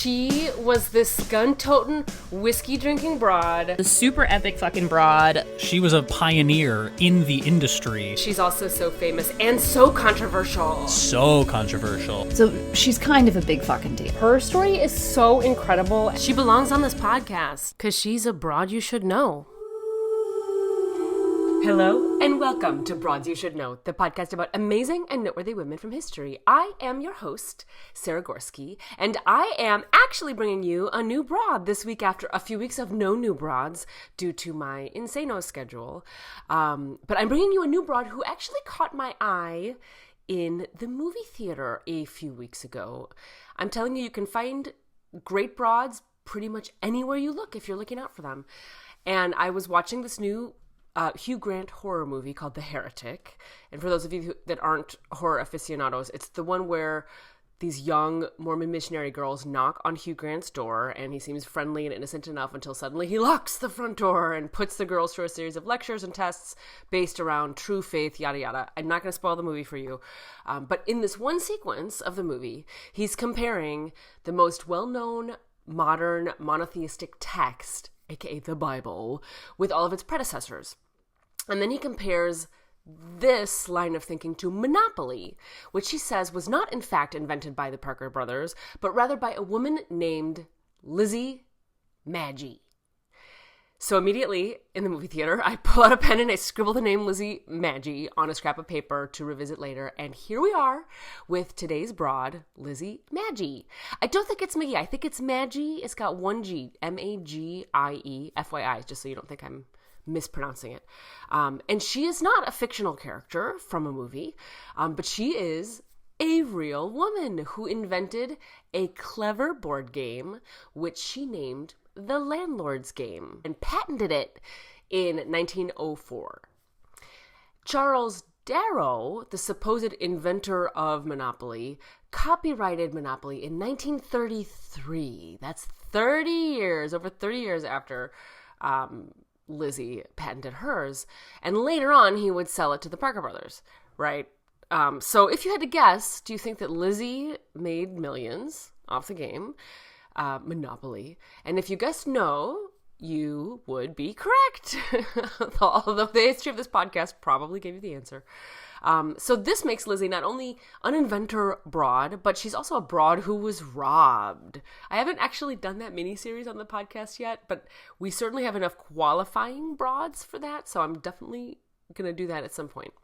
She was this gun-toting, whiskey-drinking broad. The super epic fucking broad. She was a pioneer in the industry. She's also so famous and so controversial. So controversial. So she's kind of a big fucking deal. Her story is so incredible. She belongs on this podcast because she's a broad you should know. Hello and welcome to Broads You Should Know, the podcast about amazing and noteworthy women from history. I am your host, Sarah Gorski, and I am actually bringing you a new broad this week after a few weeks of no new broads due to my insano schedule. But I'm bringing you a new broad who actually caught my eye in the movie theater a few weeks ago. I'm telling you, you can find great broads pretty much anywhere you look if you're looking out for them. And I was watching this new Hugh Grant horror movie called The Heretic. And for those of you that aren't horror aficionados, it's the one where these young Mormon missionary girls knock on Hugh Grant's door, and he seems friendly and innocent enough until suddenly he locks the front door and puts the girls through a series of lectures and tests based around true faith, yada yada. I'm not going to spoil the movie for you, but in this one sequence of the movie, he's comparing the most well-known modern monotheistic text, aka the Bible, with all of its predecessors. And then he compares this line of thinking to Monopoly, which he says was not in fact invented by the Parker brothers, but rather by a woman named Lizzie Magie. So immediately in the movie theater, I pull out a pen and I scribble the name Lizzie Magie on a scrap of paper to revisit later. And here we are with today's broad, Lizzie Magie. I don't think it's Magie. I think it's Magie. It's got one G, M-A-G-I-E, FYI, just so you don't think I'm mispronouncing it. And she is not a fictional character from a movie, but she is a real woman who invented a clever board game, which she named the Landlord's Game, and patented it in 1904. Charles Darrow, the supposed inventor of Monopoly, copyrighted Monopoly in 1933. That's 30 years, over 30 years after Lizzie patented hers. And later on, he would sell it to the Parker brothers, right? So if you had to guess, do you think that Lizzie made millions off the game, Monopoly? And if you guessed no, you would be correct. Although the history of this podcast probably gave you the answer. So this makes Lizzie not only an inventor broad, but she's also a broad who was robbed. I haven't actually done that mini-series on the podcast yet, but we certainly have enough qualifying broads for that, so I'm definitely going to do that at some point.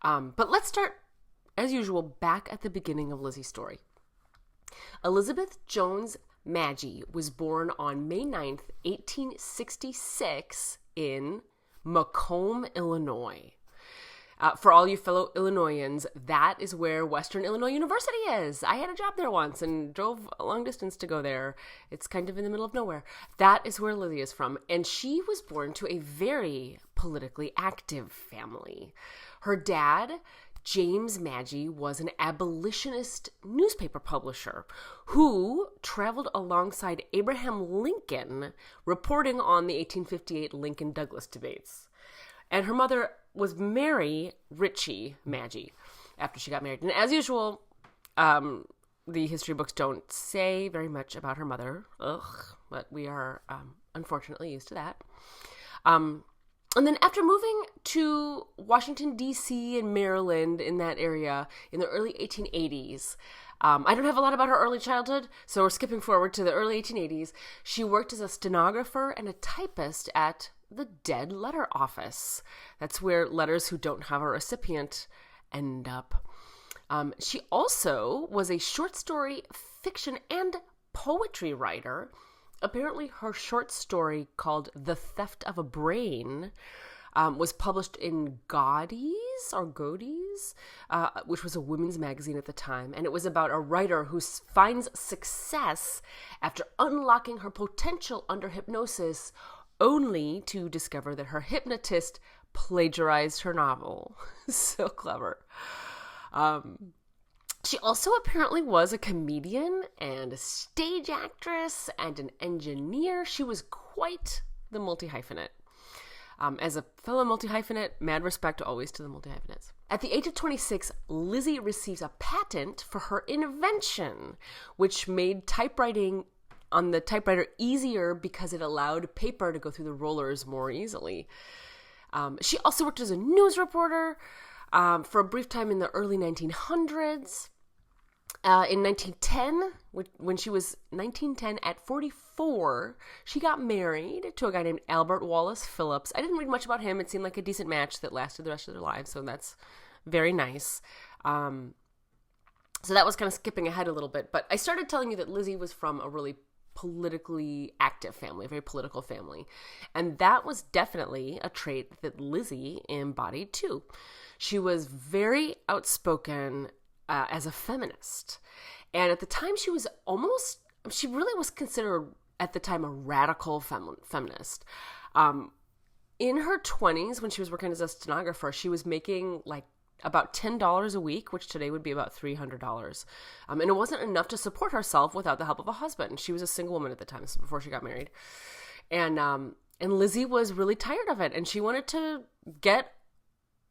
But let's start, as usual, back at the beginning of Lizzie's story. Elizabeth Jones Magie was born on May 9th, 1866 in Macomb, Illinois. For all you fellow Illinoisans, that is where Western Illinois University is. I had a job there once and drove a long distance to go there. It's kind of in the middle of nowhere. That is where Lizzie is from. And she was born to a very politically active family. Her dad, James Magie, was an abolitionist newspaper publisher who traveled alongside Abraham Lincoln reporting on the 1858 Lincoln-Douglas debates. And her mother was Mary Ritchie Magie after she got married. And as usual, the history books don't say very much about her mother. But we are unfortunately used to that. And then after moving to Washington, D.C. and Maryland in that area in the early 1880s, I don't have a lot about her early childhood, so we're skipping forward to the early 1880s. She worked as a stenographer and a typist at the Dead Letter Office. That's where letters who don't have a recipient end up. She also was a short story, fiction, and poetry writer. Apparently, her short story called The Theft of a Brain was published in Godey's, which was a women's magazine at the time. And it was about a writer who finds success after unlocking her potential under hypnosis, only to discover that her hypnotist plagiarized her novel. So clever. She also apparently was a comedian and a stage actress and an engineer. She was quite the multi-hyphenate. As a fellow multi-hyphenate, mad respect always to the multi-hyphenates. At the age of 26, Lizzie receives a patent for her invention, which made typewriting on the typewriter easier because it allowed paper to go through the rollers more easily. She also worked as a news reporter for a brief time in the early 1900s. In 1910, when she was 1910, at 44, she got married to a guy named Albert Wallace Phillips. I didn't read much about him. It seemed like a decent match that lasted the rest of their lives, so that's very nice. So that was kind of skipping ahead a little bit, but I started telling you that Lizzie was from a really politically active family, a very political family, and that was definitely a trait that Lizzie embodied too. She was very outspoken as a feminist. And at the time she really was considered at the time a radical feminist. In her 20s, when she was working as a stenographer, she was making like about $10 a week, which today would be about $300. And it wasn't enough to support herself without the help of a husband. She was a single woman at the time, this was before she got married. And Lizzie was really tired of it, and she wanted to get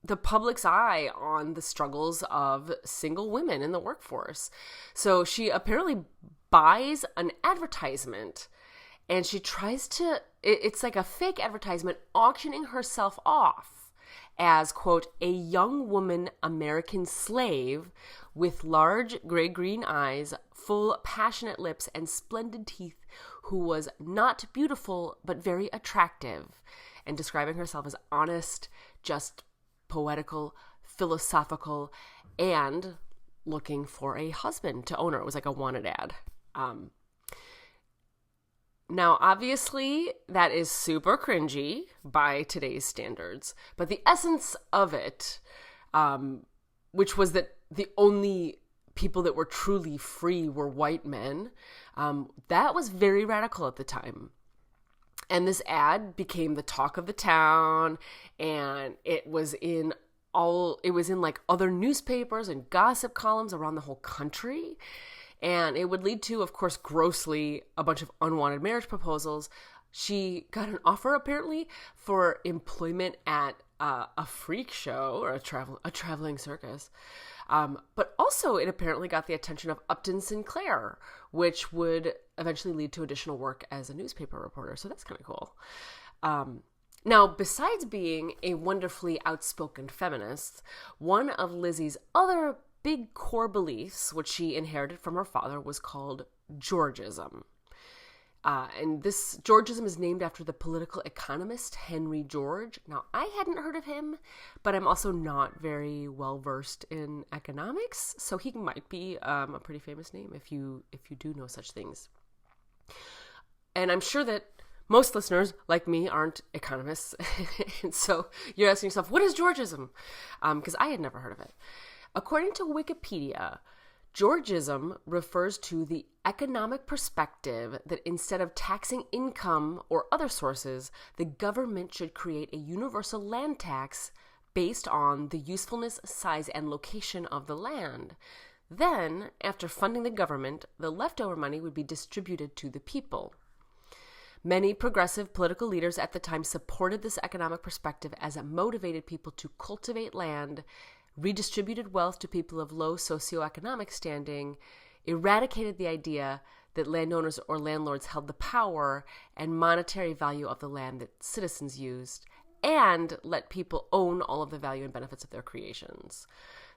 the public's eye on the struggles of single women in the workforce. So she apparently buys an advertisement, and she tries to, it's like a fake advertisement, auctioning herself off as, quote, a young woman American slave with large gray-green eyes, full passionate lips, and splendid teeth, who was not beautiful but very attractive, and describing herself as honest, just, poetical, philosophical, and looking for a husband to own her. It was like a wanted ad. Now, obviously, that is super cringy by today's standards, but the essence of it, which was that the only people that were truly free were white men, that was very radical at the time. And this ad became the talk of the town, and it was in like other newspapers and gossip columns around the whole country. And it would lead to, of course, grossly, a bunch of unwanted marriage proposals. She got an offer, apparently, for employment at a freak show or a traveling circus. But also, it apparently got the attention of Upton Sinclair, which would eventually lead to additional work as a newspaper reporter. So that's kind of cool. Now, besides being a wonderfully outspoken feminist, one of Lizzie's other big core beliefs, which she inherited from her father, was called Georgism. And this Georgism is named after the political economist Henry George. Now, I hadn't heard of him, but I'm also not very well versed in economics, so he might be a pretty famous name if you do know such things. And I'm sure that most listeners, like me, aren't economists, and so you're asking yourself, what is Georgism? Because I had never heard of it. According to Wikipedia, Georgism refers to the economic perspective that instead of taxing income or other sources, the government should create a universal land tax based on the usefulness, size, and location of the land. Then, after funding the government, the leftover money would be distributed to the people. Many progressive political leaders at the time supported this economic perspective as it motivated people to cultivate land, redistributed wealth to people of low socioeconomic standing, eradicated the idea that landowners or landlords held the power and monetary value of the land that citizens used, and let people own all of the value and benefits of their creations.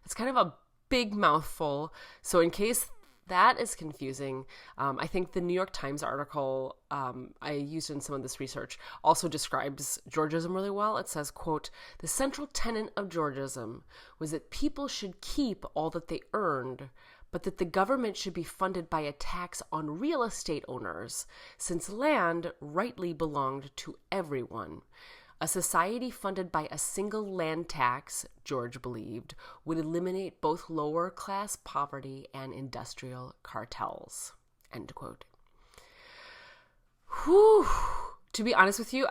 It's kind of a big mouthful, so in case that is confusing, I think the New York Times article I used in some of this research also describes Georgism really well. It says, quote, "The central tenet of Georgism was that people should keep all that they earned, but that the government should be funded by a tax on real estate owners, since land rightly belonged to everyone. A society funded by a single land tax, George believed, would eliminate both lower-class poverty and industrial cartels." End quote. Whew. To be honest with you,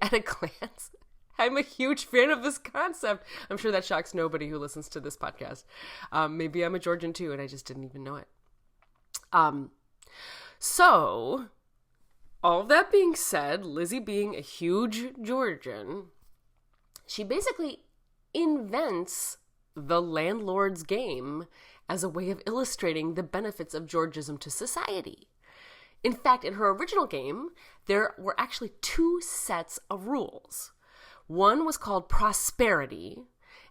at a glance, I'm a huge fan of this concept. I'm sure that shocks nobody who listens to this podcast. Maybe I'm a Georgian too, and I just didn't even know it. So, all of that being said, Lizzie being a huge Georgian, she basically invents the landlord's game as a way of illustrating the benefits of Georgism to society. In fact, in her original game, there were actually 2 sets of rules. One was called Prosperity,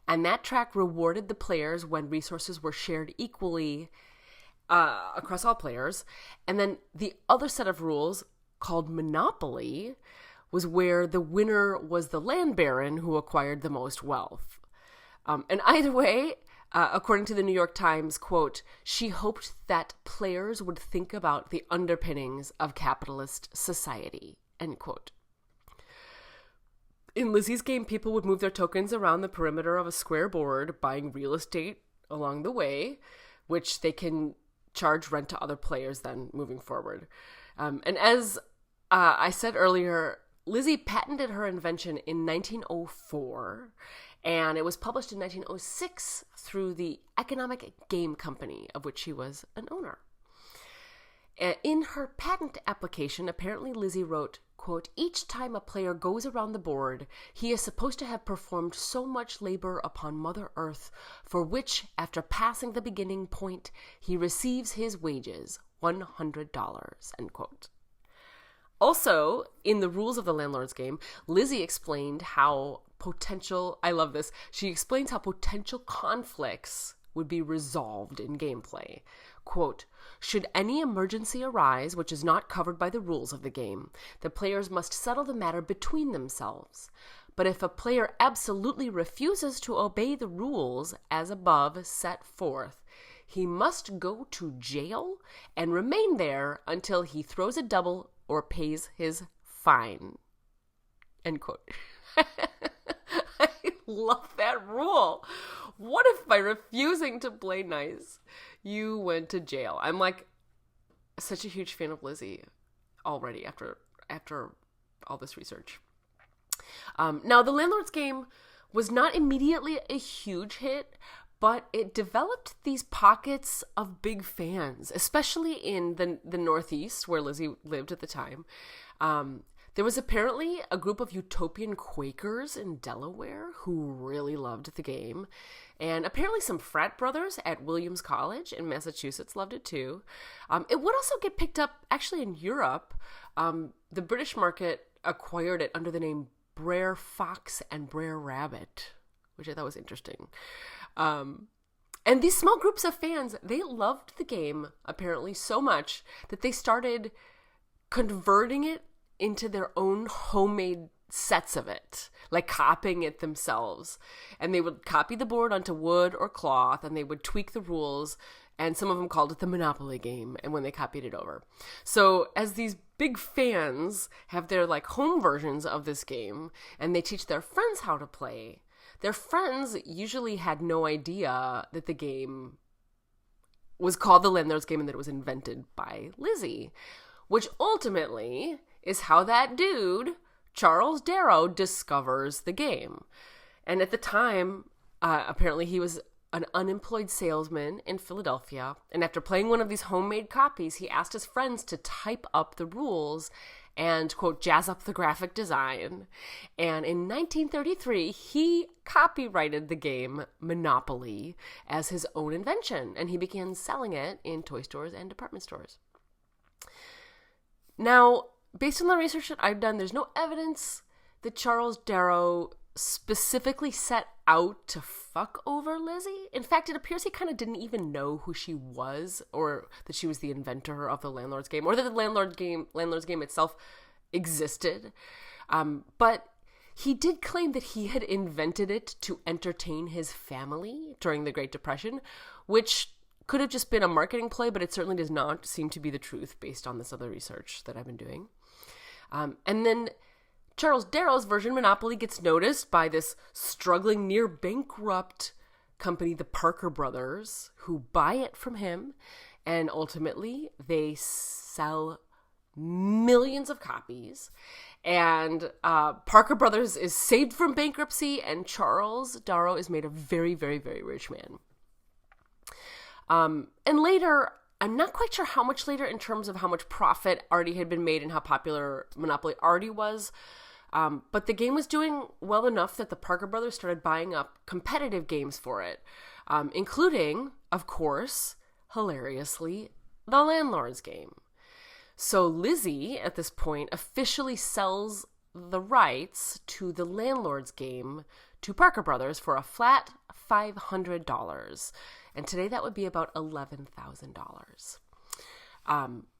and that track rewarded the players when resources were shared equally across all players. And then the other set of rules, called Monopoly, was where the winner was the land baron who acquired the most wealth. And either way, according to the New York Times, quote, she hoped that players would think about the underpinnings of capitalist society, end quote. In Lizzie's game, people would move their tokens around the perimeter of a square board, buying real estate along the way, which they can charge rent to other players then moving forward. And as I said earlier, Lizzie patented her invention in 1904, and it was published in 1906 through the Economic Game Company, of which she was an owner. In her patent application, apparently Lizzie wrote, quote, each time a player goes around the board, he is supposed to have performed so much labor upon Mother Earth, for which, after passing the beginning point, he receives his wages, $100, end quote. Also, in the rules of the landlord's game, Lizzie explained how she explains how potential conflicts would be resolved in gameplay. Quote, should any emergency arise which is not covered by the rules of the game, the players must settle the matter between themselves. But if a player absolutely refuses to obey the rules as above set forth, he must go to jail and remain there until he throws a double or pays his fine. End quote. I love that rule. What if by refusing to play nice, you went to jail? I'm like such a huge fan of Lizzie already after all this research. Now, the landlord's game was not immediately a huge hit, but it developed these pockets of big fans, especially in the Northeast where Lizzie lived at the time. There was apparently a group of utopian Quakers in Delaware who really loved the game. And apparently some frat brothers at Williams College in Massachusetts loved it too. It would also get picked up actually in Europe. The British market acquired it under the name Brer Fox and Brer Rabbit, which I thought was interesting. And these small groups of fans, they loved the game apparently so much that they started converting it into their own homemade sets of it, like copying it themselves. And they would copy the board onto wood or cloth, and they would tweak the rules, and some of them called it the Monopoly game, and when they copied it over. So as these big fans have their like home versions of this game, and they teach their friends how to play, their friends usually had no idea that the game was called the Landlord's Game and that it was invented by Lizzie, which ultimately is how that dude, Charles Darrow, discovers the game. And at the time, apparently he was an unemployed salesman in Philadelphia. And after playing one of these homemade copies, he asked his friends to type up the rules and, quote, jazz up the graphic design. And in 1933, he copyrighted the game Monopoly as his own invention. And he began selling it in toy stores and department stores. Now, based on the research that I've done, there's no evidence that Charles Darrow specifically set out to fuck over Lizzie. In fact, it appears he kind of didn't even know who she was, or that she was the inventor of the Landlord's Game, or that the Landlord's Game itself existed. But he did claim that he had invented it to entertain his family during the Great Depression, which could have just been a marketing play, but it certainly does not seem to be the truth based on this other research that I've been doing. And then Charles Darrow's version, Monopoly, gets noticed by this struggling near bankrupt company, the Parker Brothers, who buy it from him. And ultimately, they sell millions of copies. And Parker Brothers is saved from bankruptcy, and Charles Darrow is made a very, very, very rich man. And later, I'm not quite sure how much later in terms of how much profit already had been made and how popular Monopoly already was. But the game was doing well enough that the Parker brothers started buying up competitive games for it, including, of course, hilariously, the Landlord's Game. So Lizzie, at this point, officially sells the rights to the Landlord's Game to Parker Brothers for a flat $500. And today that would be about $11,000.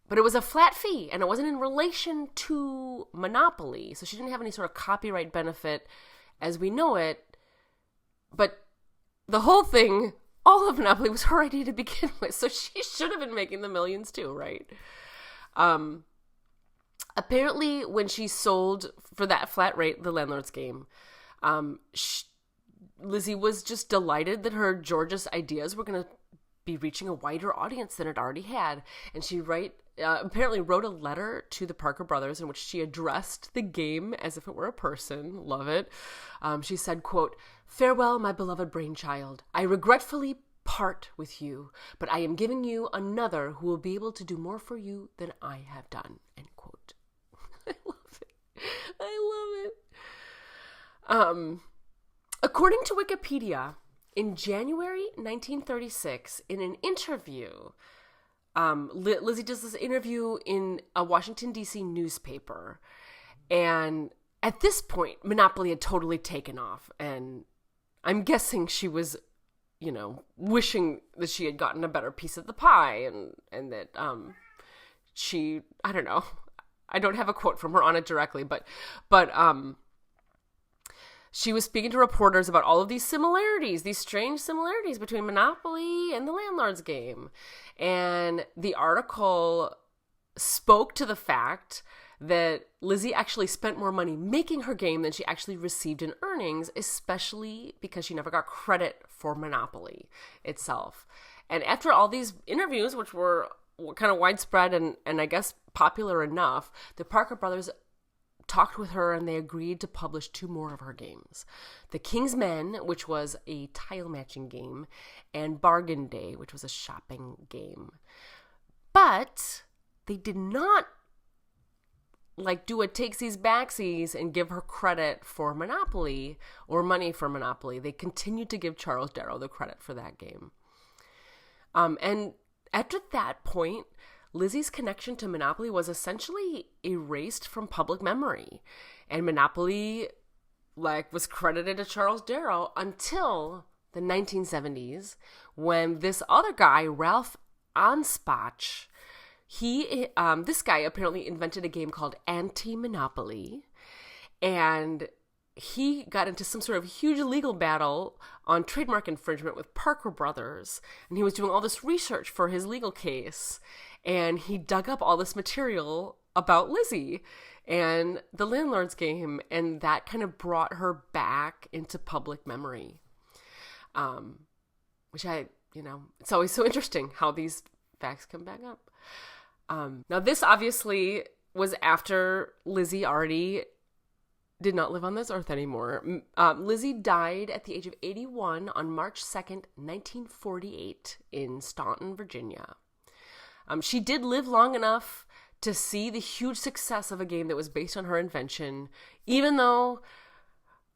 But it was a flat fee, and it wasn't in relation to Monopoly. So she didn't have any sort of copyright benefit as we know it. But the whole thing, all of Monopoly, was her idea to begin with. So she should have been making the millions too, right? Apparently, when she sold for that flat rate the Landlord's Game, Lizzie was just delighted that her Georgist ideas were going to be reaching a wider audience than it already had. And she apparently wrote a letter to the Parker brothers in which she addressed the game as if it were a person. Love it. She said, quote, "Farewell, my beloved brainchild. I regretfully part with you, but I am giving you another who will be able to do more for you than I have done." End quote. I love it. I love it. According to Wikipedia, in January 1936, in an interview, Lizzie does this interview in a Washington, D.C. newspaper. And at this point, Monopoly had totally taken off. And I'm guessing she was, wishing that she had gotten a better piece of the pie and that she, I don't know. I don't have a quote from her on it directly, but she was speaking to reporters about all of these similarities, these strange similarities between Monopoly and the Landlord's Game. And the article spoke to the fact that Lizzie actually spent more money making her game than she actually received in earnings, especially because she never got credit for Monopoly itself. And after all these interviews, which were kind of widespread and I guess popular enough, the Parker brothers talked with her and they agreed to publish 2 more of her games. The King's Men, which was a tile matching game, and Bargain Day, which was a shopping game. But they did not do a takesies backsies and give her credit for Monopoly or money for Monopoly. They continued to give Charles Darrow the credit for that game. And after that point, Lizzie's connection to Monopoly was essentially erased from public memory. And Monopoly, was credited to Charles Darrow until the 1970s, when this other guy, Ralph Anspach, this guy apparently invented a game called Anti-Monopoly. And he got into some sort of huge legal battle on trademark infringement with Parker Brothers. And he was doing all this research for his legal case. And he dug up all this material about Lizzie and the Landlord's Game, and that kind of brought her back into public memory. Which it's always so interesting how these facts come back up. Now, this obviously was after Lizzie already did not live on this earth anymore. Lizzie died at the age of 81 on March 2nd, 1948 in Staunton, Virginia. She did live long enough to see the huge success of a game that was based on her invention, even though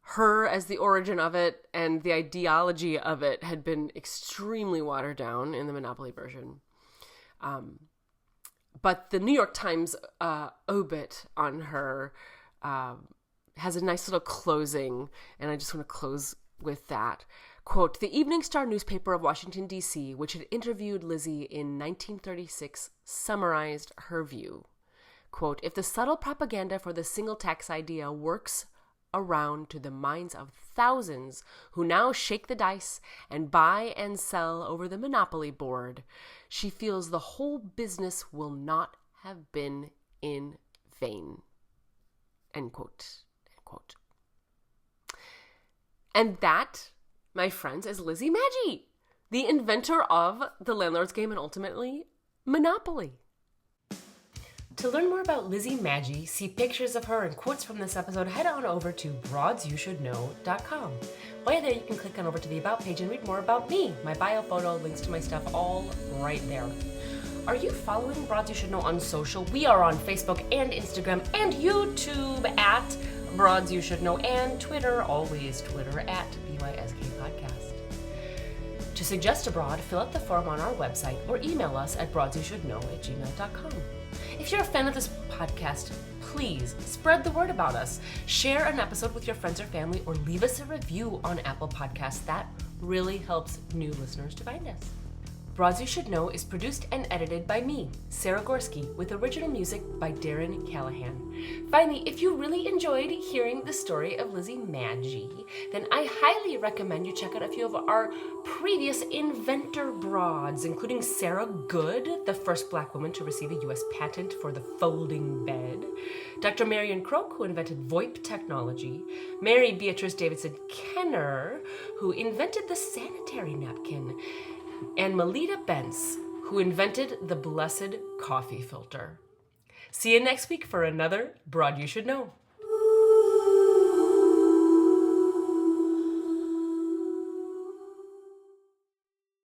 her as the origin of it and the ideology of it had been extremely watered down in the Monopoly version. But the New York Times obit on her has a nice little closing, and I just want to close with that. Quote, "The Evening Star newspaper of Washington, D.C., which had interviewed Lizzie in 1936, summarized her view. Quote, if the subtle propaganda for the single tax idea works around to the minds of thousands who now shake the dice and buy and sell over the Monopoly board, she feels the whole business will not have been in vain." End quote. End quote. And that, my friends, is Lizzie Magie, the inventor of the Landlord's Game and ultimately Monopoly. To learn more about Lizzie Magie, see pictures of her and quotes from this episode, head on over to broadsyoushouldknow.com. While you're there, you can click on over to the About page and read more about me, my bio photo, links to my stuff, all right there. Are you following Broads You Should Know on social? We are on Facebook and Instagram and YouTube at Broads You Should Know, and Twitter, always Twitter, at BYSK Podcast. To suggest a broad, fill out the form on our website or email us at broadsyoushouldknow@gmail.com. If you're a fan of this podcast, please spread the word about us. Share an episode with your friends or family, or leave us a review on Apple Podcasts. That really helps new listeners to find us. Broads You Should Know is produced and edited by me, Sarah Gorski, with original music by Darren Callahan. Finally, if you really enjoyed hearing the story of Lizzie Magie, then I highly recommend you check out a few of our previous Inventor broads, including Sarah Good, the first Black woman to receive a U.S. patent for the folding bed, Dr. Marion Croak, who invented VoIP technology, Mary Beatrice Davidson Kenner, who invented the sanitary napkin, and Melita Bentz, who invented the blessed coffee filter. See you next week for another Broad You Should Know.